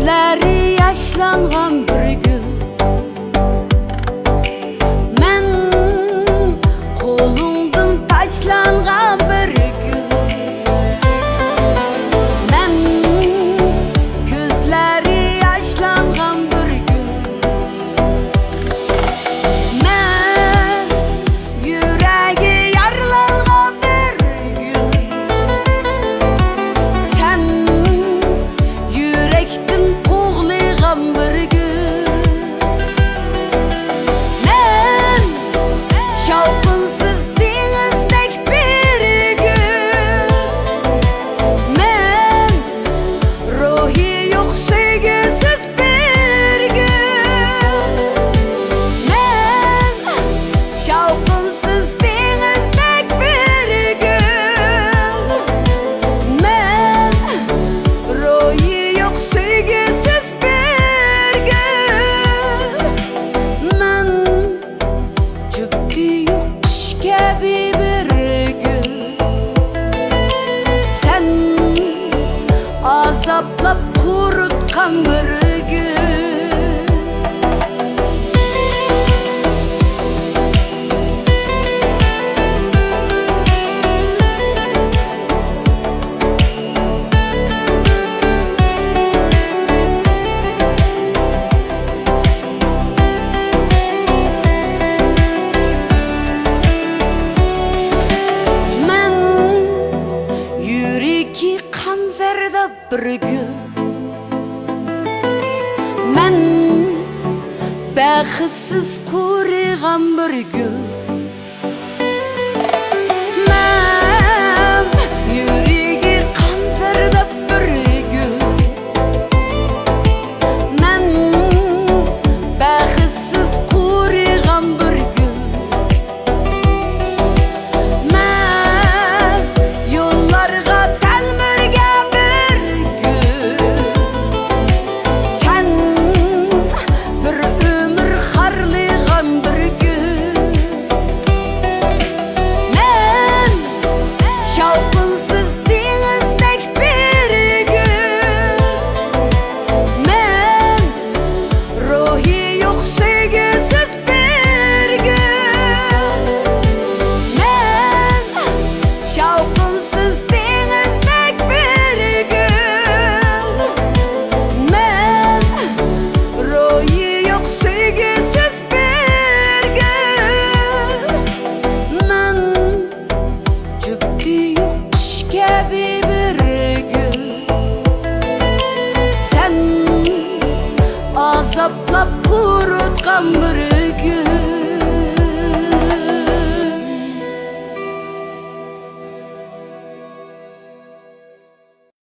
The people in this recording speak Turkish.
Gözleri yaşlangan bir gün, men kolumdan taşlangan bir gün, men gözleri yaşlangan bir gün, men yüreği yarlangan bir gün, sen yürekten koğlaygan bir gün, men şalkınsız denizdek bir gün, men ruhi yok sevgisiz bir gün, men şalkınsız denizdek bir gün, men ruhi yok sevgisiz bir gün, men cübdi yok kış gibi bir gün, sen azaplap kurutkan bir gün. Men yüreki kanzerda bir gün, men bəxitsiz qurigan bir gün, men yüreki kanzerda bir gün, men bəxitsiz qurigan bir gün, men yollarga telmirge bir gün, sen bir ömür harlaygan bir gün, men şalkınsız denizdek bir gün, men ruhi yok sevgisiz bir gün, men şalkınsız denizdek bir gün, men ruhi yok sevgisiz bir gün, men cübdi yok kış gibi bir gün, sen azaplap kurutkan bir gün.